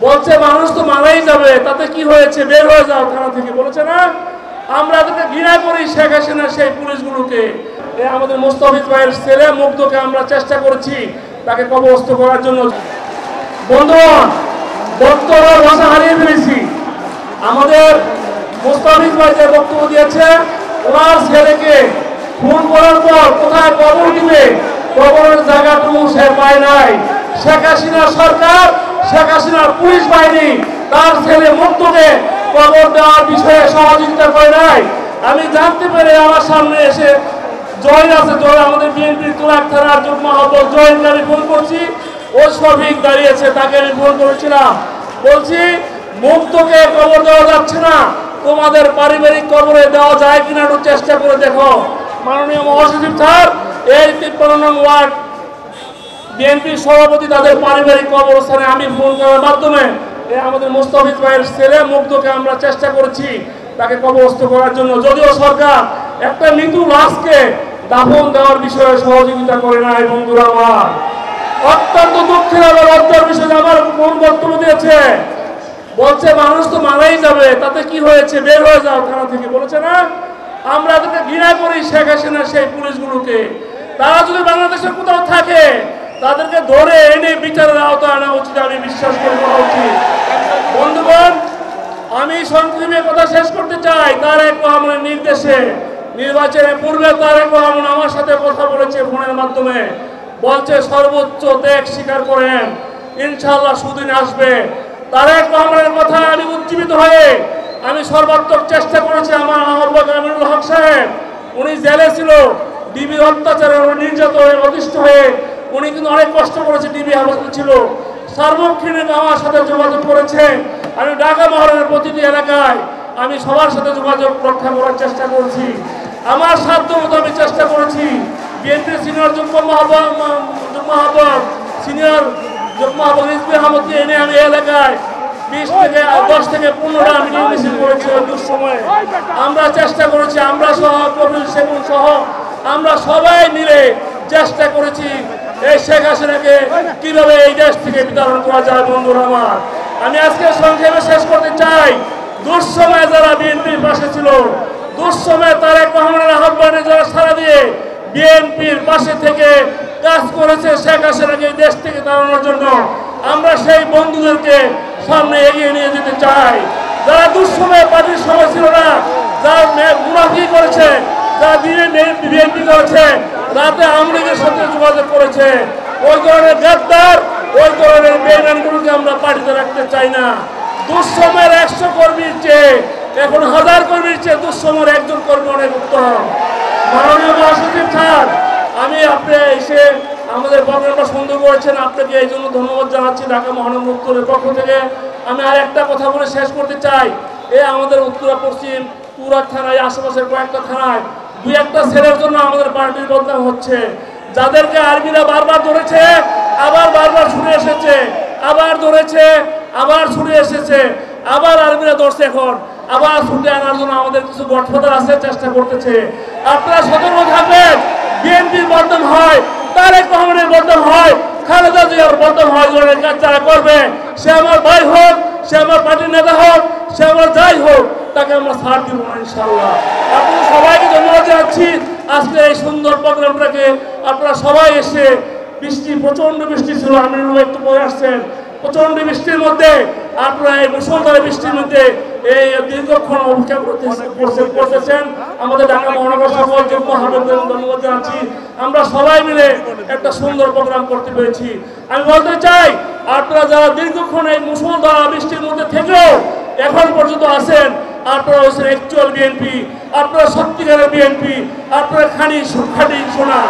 বলছে মানুষ তো মারাই যাবে, তাতে কি হয়েছে, বের হয়ে যাও থানা থেকে, বলেছে না? আমরা তাদেরকে ঘৃণা করি শেখ হাসিনা সেই পুলিশগুলোকে। আমাদের মোস্তাফিজ ভাইয়ের ছেলে মুগ্ধকে আমরা চেষ্টা করেছি তাকে কবরস্থ করার জন্য। বন্ধুগণ, বক্তব্য ভাষা হারিয়ে ফেলেছি। আমাদের মোস্তাফিজ ভাই যে বক্তব্য দিয়েছে, ওনার ছেলেকে খুন করার পর কোথায় কবর দিবে, কবরের জায়গাটুকু সে পায় নাই। শেখ হাসিনা সরকার, শেখ হাসিনার পুলিশ বাহিনী তার ছেলে মুগ্ধকে কবর দেওয়ার বিষয়ে সহযোগিতা করে নাই। আমি জানতে পেরে আমার সামনে এসে জয়েন আছে, জয় আমাদের বিএনপির তুরাগ থানার যুগ্ম আহ্বায়ক জয়েনকে আমি ফোন করছি, ও শফিক দাঁড়িয়েছে, তাকে আমি ফোন করেছিলাম। বলছি মুগ্ধকে কবর দেওয়া যাচ্ছে না, তোমাদের পারিবারিক কবরে দেওয়া যায় কিনা একটু চেষ্টা করে দেখো। মাননীয় মহাসচিব স্যার, এই 53 নং ওয়ার্ড বিএনপির সভাপতি তাদের পারিবারিক কবরস্থানে আমি ফোন করার মাধ্যমে আমাদের মোস্তাফিজ ভাইয়ের ছেলে মুগ্ধকে আমরা চেষ্টা করেছি তাকে কবরস্থ করার জন্য। যদিও সরকার একটা মৃত্যু লাশকে দাফন দেওয়ার বিষয়ে সহযোগিতা করে নাই। বন্ধুরা আমার, অত্যন্ত দুঃখের আবার লজ্জার বিষয়ে আমার কোন বক্তব্য দিয়েছে, বলছে মানুষ তো মারাই যাবে, তাতে কি হয়েছে, বের হয়ে যাও থানা থেকে, বলেছে না? আমরা তাদেরকে ঘৃণা করি শেখ হাসিনা সেই পুলিশগুলোকে। তারা যদি বাংলাদেশের কোথাও থাকে তাদেরকে ধরে এনে বিচারের আওতায় আনা উচিত, আমি বিশ্বাস করি করা উচিত। বন্ধুগণ, আমি সংক্ষেপে কথা শেষ করতে চাই। তারেক রহমানের নির্দেশে নির্বাচনের পূর্বে তারেক রহমান আমার সাথে কথা বলেছে ফোনের মাধ্যমে, বলছে সর্বোচ্চ ত্যাগ স্বীকার করেন, ইনশাআল্লাহ সুদিন আসবে। তারেক রহমানের কথা আমি উজ্জীবিত হয়ে আমি সর্বাত্মক চেষ্টা করেছি। আমার আহ্বায়ক আমিনুল হক সাহেব, উনি জেলে ছিল, ডিবি অত্যাচারে নির্যাতনে অতিষ্ঠ হয়ে উনি কিন্তু অনেক কষ্ট করেছে, ডিবি হাজতে ছিল। সার্বক্ষণিক আমার সাথে যোগাযোগ করেছে। আমি ঢাকা মহানগরের প্রতিটি এলাকায় আমি সবার সাথে যোগাযোগ রক্ষা করার চেষ্টা করছি। আমার সাধ্য মতো আমি চেষ্টা করেছি। বিএনপির সিনিয়র যুগ্ম আহ্বায়ক সিনিয়র যুগ্ম আহ্বায়ক রিজভী আহমদকে এনে আমি এলাকায় 10 থেকে 15টা মিটিং মিছিল করেছি। ওই দুঃসময়ে আমরা চেষ্টা করেছি, আমরা সহ কবির সেগুন সহ আমরা সবাই মিলে চেষ্টা করেছি এই শেখ হাসিনাকে কিভাবে এই দেশ থেকে বিতরণ করা যায়। বন্ধুরা আমার, আমি আজকে সংক্ষেপে শেষ করতে চাই। দুঃসময়ে যারা বিএনপির পাশে ছিল, দুঃসময়ে তারেক রহমানের আহ্বানে যারা সাড়া দিয়ে বিএনপির পাশে থেকে কাজ করেছে শেখ হাসিনাকে এই দেশ থেকে তাড়ানোর জন্য, আমরা সেই বন্ধুদেরকে সামনে এগিয়ে নিয়ে যেতে চাই। যারা দুঃসময়ে পার্টির সময় ছিল না, যারা মুনাফি করেছে, যারা বিএনপি করেছে, রাতে আওয়ামী লীগের সাথে যোগাযোগ করেছে, ওই ধরনের গ্রেপ্তার, ওই ধরনের বেইমানগুলোকে আমরা পার্টিতে রাখতে চাই না। দুঃসময়ের 100 কর্মীর চেয়ে এখন 1000 কর্মীর চেয়ে দুঃসময়ের একজন কর্মী অনেক উত্তম। মাননীয় মহাসচিব স্যার, আমি আপনি এসে আমাদের প্রোগ্রামটা সুন্দর করেছেন, আপনাকে এই জন্য ধন্যবাদ জানাচ্ছি ঢাকা মহানগর উত্তরের পক্ষ থেকে। আমি আর একটা কথা বলে শেষ করতে চাই। আমাদের উত্তরা পশ্চিম তুরাগ থানায়, আশেপাশের কয়েকটা থানায় 2-1টা ছেলের জন্য আমাদের পার্টির বদনাম হচ্ছে। যাদেরকে আর্মিরা বারবার ধরেছে, আবার বারবার ছুটে এসেছে, আবার ধরেছে, আবার ছুটে এসেছে, আবার আর্মিরা ধরছে, এখন আবার ছুটে আনার জন্য আমাদের কিছু গঠফাদার আছে, চেষ্টা করতেছে। আপনারা সতর্ক থাকবেন। বিএনপির বদনাম হয়, তারেক রহমানের বদনাম হয়, খালেদা জিয়ার বদনাম হয়, ধরনের কাজ যারা করবে, সে আমার ভাই হোক, সে আমার পার্টির নেতা হোক, সে আমার যাই হোক, তাকে আমরা ছাড় দিব না ইনশাআল্লাহ। আপনাদের সবাইকে ধন্যবাদ জানাচ্ছি। আজকে এই সুন্দর প্রোগ্রামটাকে আপনারা সবাই এসে, বৃষ্টি প্রচন্ড বৃষ্টি ছিল, আমি একটু পরে আসছেন, প্রচন্ড বৃষ্টির মধ্যে আপনারা এই মুষলধারে বৃষ্টির মধ্যে এই দীর্ঘক্ষণ অপেক্ষা করতেছেন। আমাদের ঢাকা মহানগর সকল যুগ্ম আহ্বায়কদের ধন্যবাদ জানাচ্ছি। আমরা সবাই মিলে একটা সুন্দর প্রোগ্রাম করতে পেরেছি। আমি বলতে চাই, আপনারা যারা দীর্ঘক্ষণ এই মুষলধারা বৃষ্টির মধ্যে থেকেও এখন পর্যন্ত আছেন, আপনারা হচ্ছেন অ্যাকচুয়াল বিএনপি, আপনারা সত্যিকারের বিএনপি, আপনারা খাঁটি সোনা।